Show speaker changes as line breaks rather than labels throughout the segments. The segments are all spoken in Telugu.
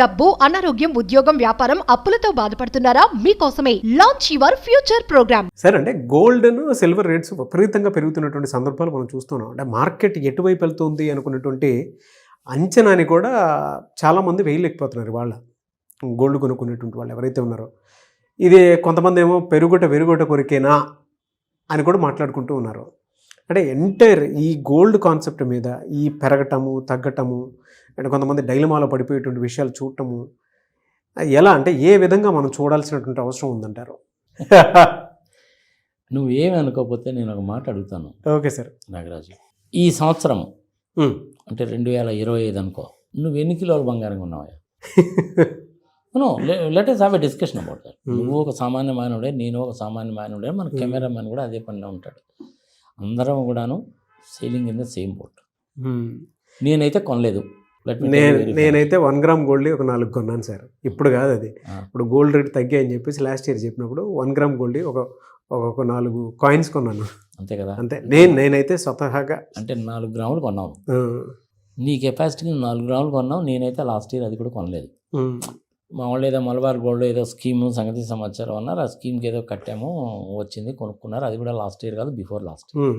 డబ్బు, అనారోగ్యం, ఉద్యోగం, వ్యాపారం, అప్పులతో బాధపడుతున్నారా? మీకోసమే లాంచ్ యువర్ ఫ్యూచర్ ప్రోగ్రామ్.
సరే, అంటే గోల్డ్ సిల్వర్ రేట్స్ విపరీతంగా పెరుగుతున్నటువంటి సందర్భాలు మనం చూస్తున్నాం. అంటే మార్కెట్ ఎటువైపు వెళ్తుంది అనుకున్నటువంటి అంచనాని కూడా చాలామంది వేయలేకపోతున్నారు. వాళ్ళ గోల్డ్ కొనుక్కునేటువంటి వాళ్ళు ఎవరైతే ఉన్నారో, ఇది కొంతమంది ఏమో వెరుగుట కొరికేనా అని కూడా మాట్లాడుకుంటూ ఉన్నారు. అంటే ఎంటైర్ ఈ గోల్డ్ కాన్సెప్ట్ మీద ఈ పెరగటము తగ్గటము, అంటే కొంతమంది డైలమాలో పడిపోయేటువంటి విషయాలు చూడటము ఎలా, అంటే ఏ విధంగా మనం చూడాల్సినటువంటి అవసరం ఉందంటారు?
నువ్వేమి అనుకోకపోతే నేను ఒక మాట అడుగుతాను.
Okay sir.
నాగరాజు, ఈ సంవత్సరం అంటే 2025 అనుకో, నువ్వు ఎన్ని కిలోలు బంగారం ఉన్నావా? Let us have a discussion about that. నువ్వు ఒక సామాన్య మానవుడే, నేను ఒక సామాన్య మానవుడే, మన కెమెరామెన్ కూడా అదే పనిలో ఉంటాడు. అందరం కూడాను selling in the same boat. నేనైతే కొనలేదు.
నేనైతే 1 గ్రామ్ గోల్డ్ ఒక 4 కొన్నాను సార్. ఇప్పుడు కాదు, అది ఇప్పుడు గోల్డ్ రేట్ తగ్గాయని చెప్పేసి లాస్ట్ ఇయర్ చెప్పినప్పుడు 1 గ్రామ్ గోల్డ్ ఒక 4 కాయిన్స్ కొన్నాను.
అంతే కదా?
అంతే. నేనైతే స్వతహాగా
అంటే 4 గ్రాములు కొన్నావు. నీ కెపాసిటీకి 4 గ్రాములు కొన్నావు. నేనైతే లాస్ట్ ఇయర్ అది కూడా కొనలేదు. మా వాళ్ళు ఏదో మలబార్ గోల్డ్ ఏదో స్కీము సంగతి సమాచారం అన్నారు. ఆ స్కీమ్కి ఏదో కట్టాము, వచ్చింది, కొనుక్కున్నారు. అది కూడా లాస్ట్ ఇయర్ కాదు, బిఫోర్ లాస్ట్ ఇయర్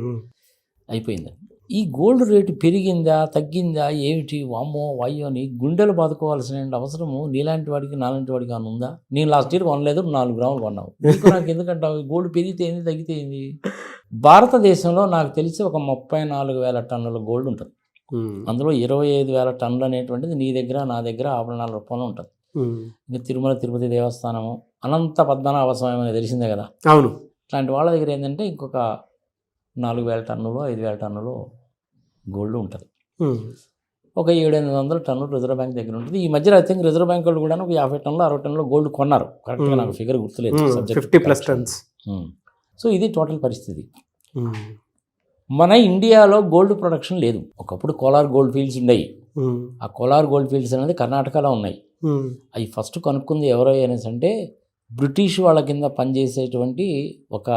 అయిపోయింది. ఈ గోల్డ్ రేటు పెరిగిందా తగ్గిందా ఏమిటి, వామ్మో వాయ్యో అని గుండెలు బాదుకోవాల్సిన అవసరము నీలాంటి వాడికి నాలాంటి వాడికి అని ఉందా? నేను లాస్ట్ ఇయర్ కొనలేదు, 4 గ్రాములు కొన్నావు. నాకు ఎందుకంటావు? గోల్డ్ పెరిగితే ఏంది తగ్గితే ఏంది? భారతదేశంలో నాకు తెలిసి ఒక 34,000 టన్నుల గోల్డ్ ఉంటుంది. అందులో 25,000 టన్నులు అనేటువంటిది నీ దగ్గర నా దగ్గర ఆభరణాల రూపంలో ఉంటుంది. ఇంకా తిరుమల తిరుపతి దేవస్థానము, అనంత పద్మనాభ స్వామి అనేది తెలిసిందే కదా.
అవును.
ఇట్లాంటి వాళ్ళ దగ్గర ఏంటంటే ఇంకొక 4,000 టన్నులు 5,000 టన్నులు గోల్డ్ ఉంటుంది. ఒక 700-800 టన్నులు రిజర్వ్ బ్యాంక్ దగ్గర ఉంటుంది. ఈ మధ్యలో ఐ థింక్ రిజర్వ్ బ్యాంక్ వాళ్ళు కూడా ఒక 50 టన్నులు 60 టన్నులు గోల్డ్ కొన్నారు. కరెక్ట్గా నాకు ఫిగర్ గుర్తులేదు.
50+ టన్స్.
సో ఇది టోటల్ పరిస్థితి. మన ఇండియాలో గోల్డ్ ప్రొడక్షన్ లేదు. ఒకప్పుడు కోలార్ గోల్డ్ ఫీల్డ్స్ ఉన్నాయి. ఆ కోలార్ గోల్డ్ ఫీల్డ్స్ అనేది కర్ణాటకలో ఉన్నాయి. అవి ఫస్ట్ కనుక్కుంది ఎవరో అనేసి అంటే బ్రిటిష్ వాళ్ళ కింద పనిచేసేటువంటి ఒక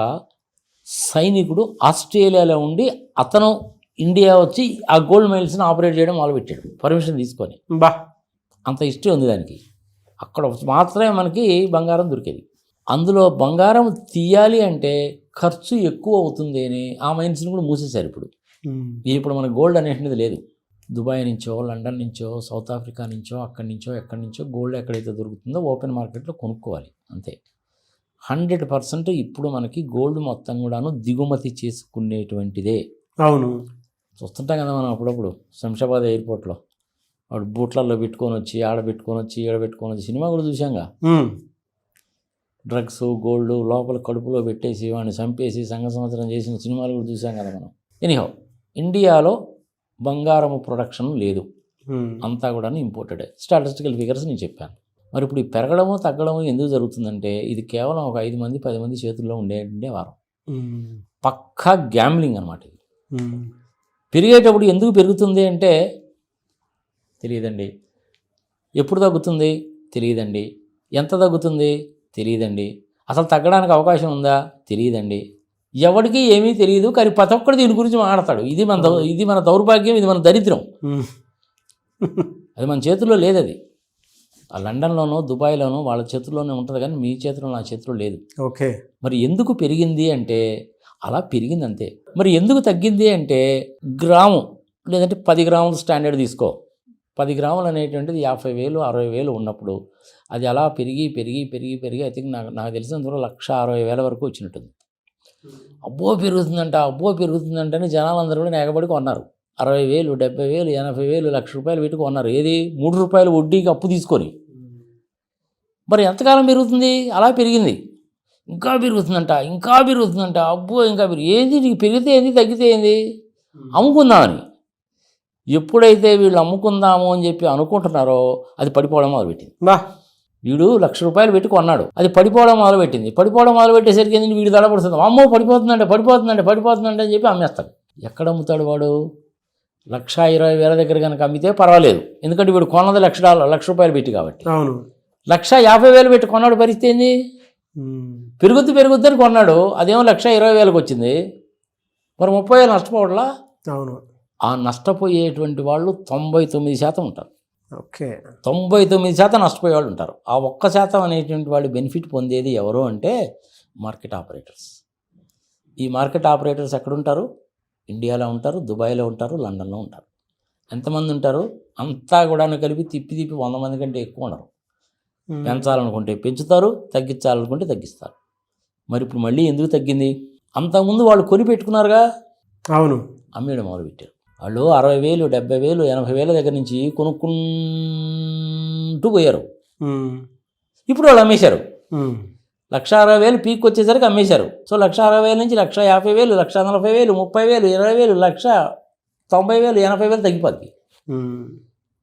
సైనికుడు ఆస్ట్రేలియాలో ఉండి అతను ఇండియా వచ్చి ఆ గోల్డ్ మైల్స్ని ఆపరేట్ చేయడం మొదలుపెట్టాడు, పర్మిషన్ తీసుకొని. అంత హిస్టరీ ఉంది దానికి. అక్కడ మాత్రమే మనకి బంగారం దొరికేది. అందులో బంగారం తీయాలి అంటే ఖర్చు ఎక్కువ అవుతుంది అని ఆ మైన్స్ని కూడా మూసేశారు. ఇప్పుడు మనకు గోల్డ్ అనేటువంటిది లేదు. దుబాయ్ నుంచో, లండన్ నుంచో, సౌత్ ఆఫ్రికా నుంచో, అక్కడి నుంచో ఎక్కడి నుంచో గోల్డ్ ఎక్కడైతే దొరుకుతుందో ఓపెన్ మార్కెట్లో కొనుక్కోవాలి అంతే. 100% ఇప్పుడు మనకి గోల్డ్ మొత్తం కూడాను దిగుమతి చేసుకునేటువంటిదే.
అవును,
చూస్తుంటాం కదా మనం అప్పుడప్పుడు. శంషాబాద్ ఎయిర్పోర్ట్లో వాడు బూట్లలో పెట్టుకొని వచ్చి ఆడ పెట్టుకొని వచ్చి సినిమా కూడా చూసాంగా. డ్రగ్స్ గోల్డ్ లోపల కడుపులో పెట్టేసి వాడిని చంపేసి సంవత్సరం చేసిన సినిమాలు కూడా చూసాం కదా మనం. ఎనీహౌ, ఇండియాలో బంగారం ప్రొడక్షన్ లేదు, అంతా కూడా ఇంపోర్టెడ్. స్టాటిస్టికల్ ఫిగర్స్ నేను చెప్పాను. మరి ఇప్పుడు ఈ పెరగడము తగ్గడము ఎందుకు జరుగుతుందంటే ఇది కేవలం ఒక 5 మంది 10 మంది చేతుల్లో ఉండే వారం. పక్కా గ్యాంబ్లింగ్ అనమాట ఇది. పెరిగేటప్పుడు ఎందుకు పెరుగుతుంది అంటే తెలియదండి. ఎప్పుడు తగ్గుతుంది తెలియదండి. ఎంత తగ్గుతుంది తెలియదండి. అసలు తగ్గడానికి అవకాశం ఉందా తెలియదండి. ఎవరికి ఏమీ తెలియదు, కానీ ప్రతి ఒక్కరు దీని గురించి మాట్లాడతాడు. ఇది మన దౌర్భాగ్యం, ఇది మన దరిద్రం. అది మన చేతుల్లో లేదు. అది ఆ లండన్లోనో దుబాయ్లోనో వాళ్ళ చేతుల్లోనే ఉంటుంది, కానీ మీ చేతిలో నా చేతిలో లేదు.
ఓకే. మరి
ఎందుకు పెరిగింది అంటే అలా పెరిగింది అంతే. మరి ఎందుకు తగ్గింది అంటే గ్రాము లేదంటే 10 గ్రాముల స్టాండర్డ్ తీసుకో. 10 గ్రాములు అనేటువంటిది 50,000 60,000 ఉన్నప్పుడు అది అలా పెరిగి ఐ థింక్ నాకు తెలిసినంత వరకు 1,60,000 వరకు వచ్చినట్టుంది. అబ్బో పెరుగుతుందంటే జనాలందరూ కూడా ఎగబడి కొన్నారు. 60,000 70,000 80,000 1,00,000 పెట్టి కొన్నారు. ఏది 3 రూపాయలు వడ్డీకి అప్పు తీసుకొని. మరి ఎంతకాలం పెరుగుతుంది? అలా పెరిగింది. ఇంకా పెరుగుతుందంట. అబ్బో ఇంకా ఏంది నీకు పెరిగితే ఏంది తగ్గితే ఏంది? అమ్ముకుందామని. ఎప్పుడైతే వీళ్ళు అమ్ముకుందాము అని చెప్పి అనుకుంటున్నారో అది పడిపోవడం మొదలుపెట్టింది. వీడు 1,00,000 రూపాయలు పెట్టి కొన్నాడు, అది పడిపోవడం మొదలుపెట్టేసరికి ఏంటి వీడు దడపడుతుంది. అమ్మో పడిపోతుందంటే అని చెప్పి అమ్మేస్తాడు. ఎక్కడ అమ్ముతాడు వాడు? 1,20,000 దగ్గర కనుక అమ్మితే పర్వాలేదు, ఎందుకంటే వీడు కొన్నది $1,00,000 పెట్టి కాబట్టి. 1,50,000 పెట్టి కొన్నాడు, పరిస్థితి ఏంది? పెరుగుద్దని కొన్నాడు, అదేమో 1,20,000 వచ్చింది. మరి 30,000 నష్టపోవట్లా?
అవును.
ఆ నష్టపోయేటువంటి వాళ్ళు 99% ఉంటారు.
ఓకే.
99% నష్టపోయే వాళ్ళు ఉంటారు. ఆ 1% అనేటువంటి వాళ్ళు బెనిఫిట్ పొందేది ఎవరు అంటే మార్కెట్ ఆపరేటర్స్. ఈ మార్కెట్ ఆపరేటర్స్ ఎక్కడుంటారు? ఇండియాలో ఉంటారు, దుబాయ్లో ఉంటారు, లండన్లో ఉంటారు. ఎంతమంది ఉంటారు? అంతా కూడా కలిపి తిప్పి 100 మంది కంటే ఎక్కువ ఉండరు. పెంచాలనుకుంటే పెంచుతారు, తగ్గించాలనుకుంటే తగ్గిస్తారు. మరి ఇప్పుడు మళ్ళీ ఎందుకు తగ్గింది? అంతకుముందు వాళ్ళు కొని పెట్టుకున్నారుగా,
అవును,
అమ్మేయడం మొదలుపెట్టారు. వాళ్ళు 60,000, 70,000, 80,000 దగ్గర నుంచి కొనుక్కుంటూ పోయారు. ఇప్పుడు వాళ్ళు అమ్మేశారు. 1,60,000 పీక్ వచ్చేసరికి అమ్మేశారు. సో 1,60,000 నుంచి 1,50,000, 1,40,000, 30,000, 20,000, 1,90,000, 80,000 తగ్గిపోద్ది.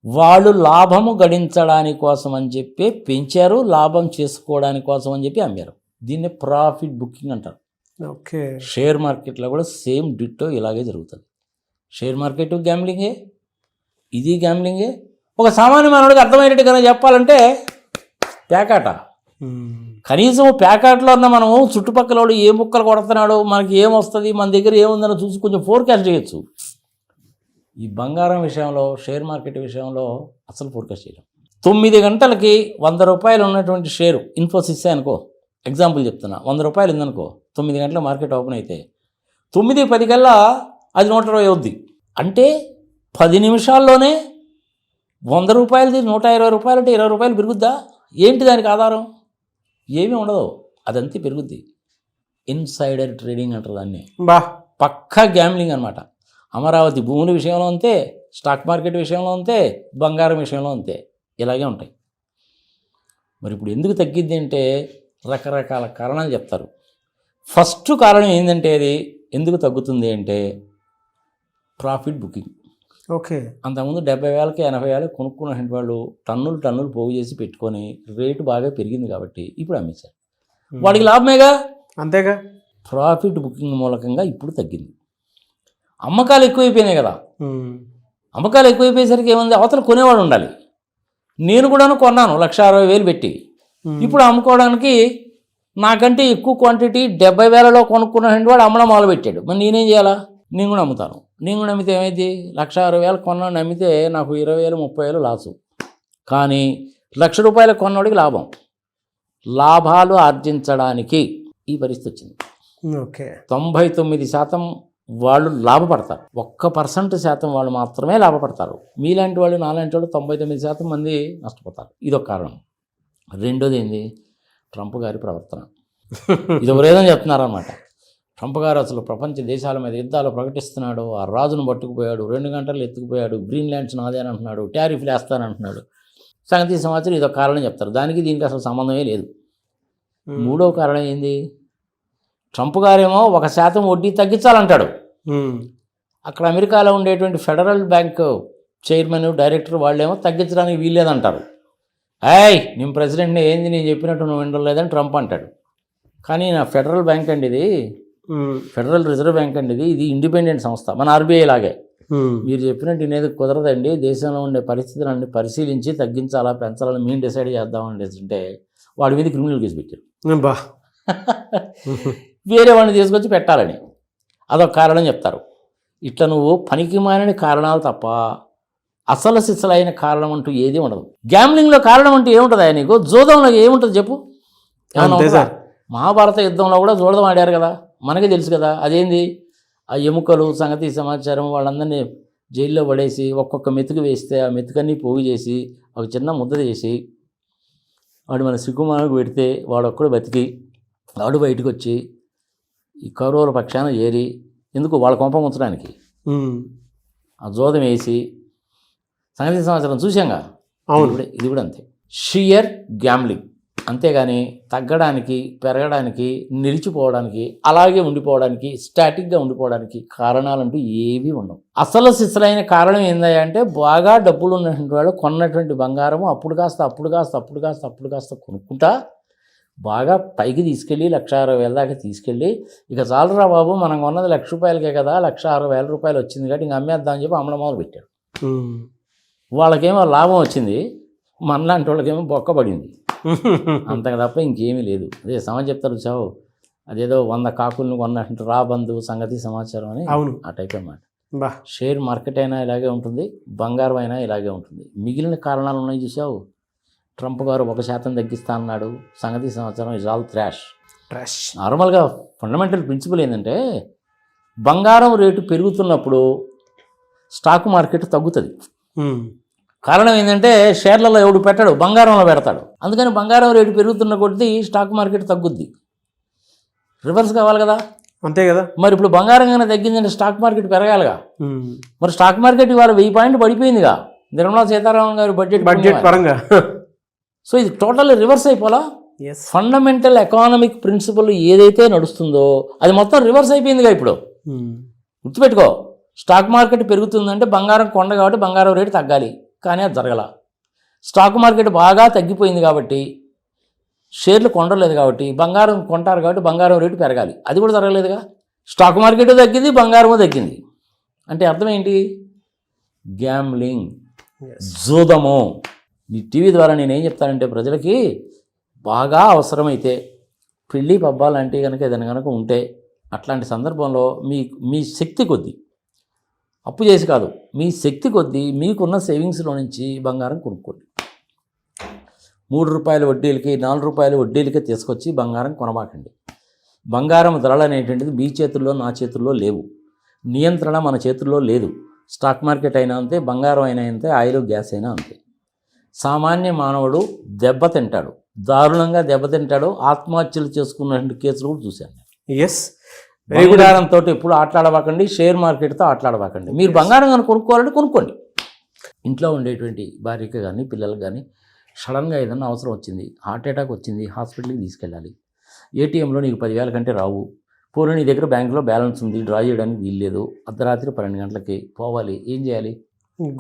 వాళ్ళు లాభము గడించడానికి కోసం అని చెప్పి పెంచారు, లాభం చేసుకోవడానికి కోసం అని చెప్పి అమ్మారు. దీన్ని ప్రాఫిట్ బుకింగ్ అంటారు.
ఓకే.
షేర్ మార్కెట్లో కూడా సేమ్ డిట్టో ఇలాగే జరుగుతుంది. షేర్ మార్కెట్ గ్యాంబ్లింగే, ఇది గ్యాంబ్లింగే. ఒక సామాన్య మానవుడికి అర్థమయ్యేట్టుగా చెప్పాలంటే ప్యాకాట. కనీసం ప్యాకాట్లో ఉన్న మనం చుట్టుపక్కల వాడు ఏ ముక్కలు కొడుతున్నాడో, మనకి ఏమొస్తుంది, మన దగ్గర ఏముందని చూసి కొంచెం ఫోర్కాస్ట్ చేయొచ్చు. ఈ బంగారం విషయంలో, షేర్ మార్కెట్ విషయంలో అసలు ఫోర్కాస్ట్ చేయలేం. 9 గంటలకి 100 రూపాయలు ఉన్నటువంటి షేరు ఇన్ఫోసిస్ అనుకో, ఎగ్జాంపుల్ చెప్తున్నా, 100 రూపాయలు ఉందనుకో, 9 గంటల మార్కెట్ ఓపెన్ అయితే 9:10 కల్లా అది 120 అవుద్ది. అంటే 10 నిమిషాల్లోనే 100 రూపాయలది 120 రూపాయలు అంటే 20 రూపాయలు పెరుగుద్దా? ఏంటి దానికి ఆధారం? ఏమీ ఉండదు, అదంతే పెరుగుద్ది. ఇన్సైడర్ ట్రేడింగ్ అంటారు దాన్ని. పక్కా గ్యాంబ్లింగ్ అనమాట. అమరావతి భూముల విషయంలో అంతే, స్టాక్ మార్కెట్ విషయంలో అంతే, బంగారం విషయంలో అంతే, ఇలాగే ఉంటాయి. మరి ఇప్పుడు ఎందుకు తగ్గిద్ది అంటే రకరకాల కారణాలు చెప్తారు. ఫస్ట్ కారణం ఏంటంటే అది ఎందుకు తగ్గుతుంది అంటే ప్రాఫిట్ బుకింగ్.
ఓకే.
అంతకుముందు 70,000కి 80,000 కొనుక్కున్న వాళ్ళు టన్నులు పోగు చేసి పెట్టుకొని రేటు బాగా పెరిగింది కాబట్టి ఇప్పుడు అమ్మేశారు. వాడికి లాభమేగా,
అంతేగా.
ప్రాఫిట్ బుకింగ్ మూలకంగా ఇప్పుడు తగ్గింది. అమ్మకాలు ఎక్కువైపోయినాయి కదా. అమ్మకాలు ఎక్కువైపోయేసరికి ఏముంది, అవతల కొనేవాడు ఉండాలి. నేను కూడాను కొన్నాను 1,60,000 పెట్టి. ఇప్పుడు అమ్ముకోవడానికి నాకంటే ఎక్కువ క్వాంటిటీ 70,000లో కొనుక్కున్న వాడు అమ్మడం మొదలుపెట్టాడు. మరి నేనేం చేయాలా? నేను కూడా అమ్ముతాను. నేను కూడా అమ్మితే ఏమైంది, 1,60,000 కొన్నాను అమ్మితే నాకు 20,000, 30,000 లాసు. కానీ 1,00,000 రూపాయలు కొన్నవాడికి లాభం. లాభాలు ఆర్జించడానికి ఈ పరిస్థితి వచ్చింది.
ఓకే.
99% వాళ్ళు లాభపడతారు, 1% వాళ్ళు మాత్రమే లాభపడతారు. మీలాంటి వాళ్ళు, నాలాంటి వాళ్ళు 99% మంది నష్టపోతారు. ఇదొక కారణం. రెండోది ఏంది, ట్రంప్ గారి ప్రవర్తన. ఇది ఎవరేదని చెప్తున్నారన్నమాట. ట్రంప్ గారు అసలు ప్రపంచ దేశాల మీద యుద్ధాలు ప్రకటిస్తున్నాడు, ఆ రాజును పట్టుకుపోయాడు, 2 గంటలు ఎత్తుకుపోయాడు, గ్రీన్లాండ్స్ నాదే అని అంటున్నాడు, టారిఫ్లు వేస్తానంటున్నాడు. సంగతి సమాచారం ఇదొక కారణం చెప్తారు. దానికి దీనికి అసలు సంబంధమే లేదు. మూడో కారణం ఏంది, ట్రంప్ గారేమో 1% వడ్డీ తగ్గించాలంటాడు. అక్కడ అమెరికాలో ఉండేటువంటి ఫెడరల్ బ్యాంక్ చైర్మన్, డైరెక్టర్ వాళ్ళేమో తగ్గించడానికి వీల్లేదంటారు. నేను ప్రెసిడెంట్ని, ఏంది నేను చెప్పినట్టు నువ్వు వినలేదని ట్రంప్ అంటాడు. కానీ నా ఫెడరల్ బ్యాంక్ అండి ఇది, ఫెడరల్ రిజర్వ్ బ్యాంక్ అండి ఇది, ఇది ఇండిపెండెంట్ సంస్థ, మన ఆర్బీఐ లాగే. మీరు చెప్పినట్టు ఇనేది కుదరదండి, దేశంలో ఉండే పరిస్థితులన్నీ పరిశీలించి తగ్గించాలా పెంచాలని మేము డిసైడ్ చేద్దామని అంటే వాడి మీద క్రిమినల్ కేసు పెట్టారు. వేరే వాడిని తీసుకొచ్చి పెట్టాలని అదొక కారణం చెప్తారు. ఇట్లా నువ్వు పనికి మాలిన కారణాలు తప్ప అసలు సిసలైన కారణం అంటూ ఏది ఉండదు. గ్యాంబ్లింగ్లో కారణం అంటూ ఏముంటుంది నీకు? జోదంలో ఏముంటుంది చెప్పు? మహాభారత యుద్ధంలో కూడా జోదం ఆడారు కదా, మనకే తెలుసు కదా. అదేంది, ఆ ఎముకలు సంగతి సమాచారం వాళ్ళందరినీ జైల్లో పడేసి ఒక్కొక్క మెతుకు వేస్తే ఆ మెతుకన్నీ పోగు చేసి ఒక చిన్న ముద్ద చేసి వాడు మన సిగ్గుమానకు పెడితే వాడు ఒక్కడు బతికి వాడు బయటకు వచ్చి ఈ కౌరవుల పక్షాన చేరి ఎందుకు వాళ్ళ కొంప ఉంచడానికి ఆ జోదం వేసి సంగతి సమాచారం చూసాంగా. ఇది కూడా అంతే, షియర్ గ్యాంబ్లింగ్. అంతేగాని తగ్గడానికి, పెరగడానికి, నిలిచిపోవడానికి, అలాగే ఉండిపోవడానికి, స్టాటిక్గా ఉండిపోవడానికి కారణాలంటూ ఏవీ ఉండవు. అసలు సిసలైన కారణం ఏందయ్యా అంటే బాగా డబ్బులు ఉన్నటువంటి వాళ్ళు కొన్నటువంటి బంగారము అప్పుడు కాస్త కొనుక్కుంటా బాగా పైకి తీసుకెళ్ళి 1,60,000 దాకా తీసుకెళ్ళి ఇక చాలరా బాబు మనం కొన్నది 1,00,000 రూపాయలకే కదా, 1,60,000 రూపాయలు వచ్చింది కాబట్టి ఇంక అమ్మేద్దామని చెప్పి అమ్మడం మొదలు పెట్టాడు. వాళ్ళకేమో లాభం వచ్చింది, మనలాంటి వాళ్ళకేమో బొక్క పడింది, అంతకు తప్ప ఇంకేమీ లేదు. అదే సమాజం చెప్తారు చావు, అదేదో 100 కాకులను కొన్నట్టు రాబంధు సంగతి సమాచారం అని, ఆ టైప్ అన్నమాట.
బా
షేర్ మార్కెట్ అయినా ఇలాగే ఉంటుంది, బంగారం అయినా ఇలాగే ఉంటుంది. మిగిలిన కారణాలు ఉన్నాయి చూసావు. ట్రంప్ గారు 1% తగ్గిస్తా అన్నాడు, సంగతి సంవత్సరం ఇస్ ఆల్ ట్రాష్. నార్మల్గా ఫండమెంటల్ ప్రిన్సిపల్ ఏంటంటే బంగారం రేటు పెరుగుతున్నప్పుడు స్టాక్ మార్కెట్ తగ్గుతుంది. కారణం ఏంటంటే షేర్లలో ఎవడు పెట్టాడు, బంగారంలో పెడతాడు. అందుకని బంగారం రేటు పెరుగుతున్న కొద్దీ స్టాక్ మార్కెట్ తగ్గుద్ది. రివర్స్ కావాలి కదా,
అంతే కదా.
మరి ఇప్పుడు బంగారం కన్నా తగ్గిందంటే స్టాక్ మార్కెట్ పెరగాలిగా. మరి స్టాక్ మార్కెట్ ఇవాళ 1000 పాయింట్లు పడిపోయిందిగా నిర్మలా సీతారామన్ గారి బడ్జెట్
పరంగా.
సో ఇది టోటల్ రివర్స్ అయిపోలా. ఫండమెంటల్ ఎకానమిక్ ప్రిన్సిపల్ ఏదైతే నడుస్తుందో అది మొత్తం రివర్స్ అయిపోయిందిగా ఇప్పుడు. గుర్తుపెట్టుకో, స్టాక్ మార్కెట్ పెరుగుతుందంటే బంగారం కొండ కాబట్టి బంగారం రేటు తగ్గాలి, కానీ అది జరగల. స్టాక్ మార్కెట్ బాగా తగ్గిపోయింది కాబట్టి షేర్లు కొనలేదు కాబట్టి బంగారం కొంటారు కాబట్టి బంగారం రేటు పెరగాలి, అది కూడా జరగలేదుగా. స్టాక్ మార్కెట్ తగ్గింది, బంగారము తగ్గింది. అంటే అర్థం ఏంటి? గ్యామ్లింగ్, జూదము. ఈ టీవీ ద్వారా నేనేం చెప్తానంటే ప్రజలకి బాగా అవసరమైతే పెళ్ళి పబ్బాలు లాంటివి కనుక ఏదైనా కనుక ఉంటే అట్లాంటి సందర్భంలో మీ శక్తి కొద్దీ, అప్పు చేసి కాదు, మీ శక్తి కొద్దీ మీకున్న సేవింగ్స్లో నుంచి బంగారం కొనుక్కోండి. 3 రూపాయల వడ్డీలకి 4 రూపాయల వడ్డీలకి తీసుకొచ్చి బంగారం కొనబాకండి. బంగారం ధరలు అనేటువంటిది మీ చేతుల్లో నా చేతుల్లో లేవు, నియంత్రణ మన చేతుల్లో లేదు. స్టాక్ మార్కెట్ అయినా అంతే, బంగారం అయినా అంతే, ఆయిల్ గ్యాస్ అయినా అంతే. సామాన్య మానవుడు దెబ్బతింటాడు, దారుణంగా దెబ్బతింటాడు. ఆత్మహత్యలు చేసుకున్న కేసులు కూడా చూశాను. బంగారంతో ఎప్పుడు ఆటలాడబాకండి, షేర్ మార్కెట్తో ఆటలాడబాకండి. మీరు బంగారం కానీ కొనుక్కోవాలంటే కొనుక్కోండి. ఇంట్లో ఉండేటువంటి భార్యకి కానీ పిల్లలకు కానీ సడన్గా ఏదన్నా అవసరం వచ్చింది, హార్ట్ అటాక్ వచ్చింది, హాస్పిటల్కి తీసుకెళ్ళాలి. ఏటీఎంలో నీకు 10,000 కంటే రావు. పూర్వ నీ దగ్గర బ్యాంకులో బ్యాలెన్స్ ఉంది, డ్రా చేయడానికి వీల్లేదు. అర్ధరాత్రి 12 గంటలకి పోవాలి, ఏం చేయాలి?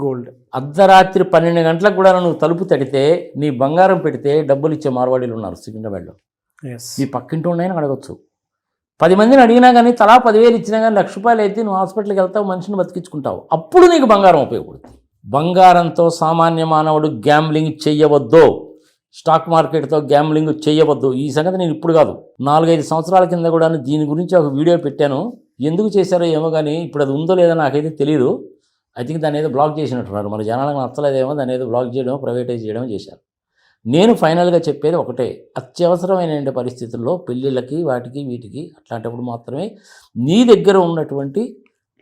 గోల్డ్.
అర్ధరాత్రి 12 గంటలకు కూడా నువ్వు తలుపు తడితే నీ బంగారం పెడితే డబ్బులు ఇచ్చే మార్వాడీలు ఉన్నారు సికింద్రాబాద్లో. మీ పక్కింటి ఉన్నాయని అడగచ్చు. 10 మందిని అడిగినా కానీ తలా 10,000 ఇచ్చినా కానీ 1,00,000 రూపాయలు అయితే నువ్వు హాస్పిటల్కి వెళ్తావు, మనిషిని బతికించుకుంటావు. అప్పుడు నీకు బంగారం ఉపయోగపడుతుంది. బంగారంతో సామాన్య మానవుడు గ్యాంబ్లింగ్ చెయ్యవద్దు, స్టాక్ మార్కెట్తో గ్యాంబ్లింగ్ చేయవద్దు. ఈ సంగతి నేను ఇప్పుడు కాదు, 4-5 సంవత్సరాల కింద కూడా దీని గురించి ఒక వీడియో పెట్టాను. ఎందుకు చేశారో ఏమో కానీ ఇప్పుడు అది ఉందో లేదో నాకైతే తెలియదు. ఐ థింక్ దాన్ని ఏదో బ్లాక్ చేసినట్టున్నారు. మన జనాలకు నచ్చలేదేమో, దాన్ని ఏదో బ్లాక్ చేయడం, ప్రైవేటైజ్ చేయడం చేశారు. నేను ఫైనల్గా చెప్పేది ఒకటే, అత్యవసరమైన పరిస్థితుల్లో పెళ్ళిళ్ళకి వాటికి వీటికి అట్లాంటప్పుడు మాత్రమే నీ దగ్గర ఉన్నటువంటి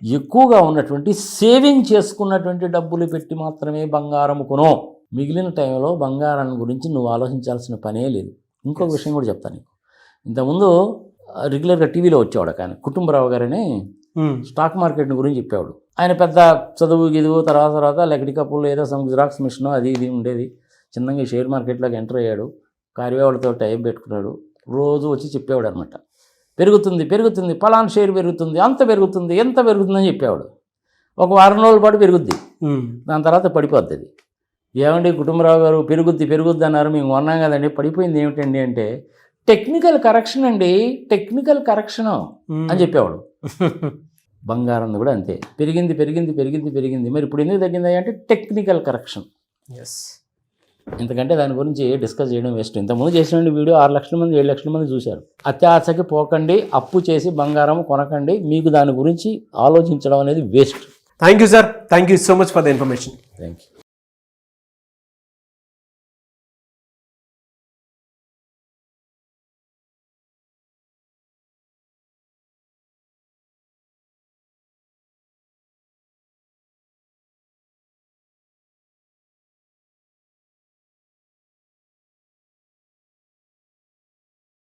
ఎక్కువగా ఉన్నటువంటి సేవింగ్ చేసుకున్నటువంటి డబ్బులు పెట్టి మాత్రమే బంగారం కొను. మిగిలిన టైంలో బంగారం గురించి నువ్వు ఆలోచించాల్సిన పనే లేదు. ఇంకొక విషయం కూడా చెప్తాను నీకు. ఇంతకుముందు రెగ్యులర్గా టీవీలో వచ్చేవాడు కానీ కుటుంబరావు గారని స్టాక్ మార్కెట్ గురించి చెప్పేవాడు. ఆయన పెద్ద చదువు గిదువు తర్వాత లెక్కడి కప్పులు ఏదో జిరాక్స్ మిషన్ అది ఇది ఉండేది. చిన్నగా షేర్ మార్కెట్లోకి ఎంటర్ అయ్యాడు, కార్యవాళ్ళతో టైం పెట్టుకున్నాడు. రోజు వచ్చి చెప్పేవాడు అనమాట, పెరుగుతుంది పలానా షేర్ పెరుగుతుంది, అంత పెరుగుతుంది, ఎంత పెరుగుతుందని చెప్పేవాడు. ఒక వారం రోజుల పాటు పెరుగుద్ది, దాని తర్వాత పడిపోద్ది. అది ఏమండి కుటుంబరావు గారు పెరుగుద్ది అన్నారు, మేము కొన్నాం కదండి, పడిపోయింది ఏమిటండి అంటే టెక్నికల్ కరెక్షన్ అండి, టెక్నికల్ కరెక్షన్ అని చెప్పేవాడు. బంగారం కూడా అంతే, పెరిగింది. మరి ఇప్పుడు ఎందుకు తగ్గింది అంటే టెక్నికల్ కరెక్షన్. ఎందుకంటే దాని గురించి డిస్కస్ చేయడం వేస్ట్. ఇంతకుముందు చేసిన వీడియో 6 లక్షల మంది 7 లక్షల మంది చూశారు. అత్యాశకి పోకండి, అప్పు చేసి బంగారం కొనకండి. మీకు దాని గురించి ఆలోచించడం అనేది waste.
Thank you sir, thank you so much for the information.
Thank you.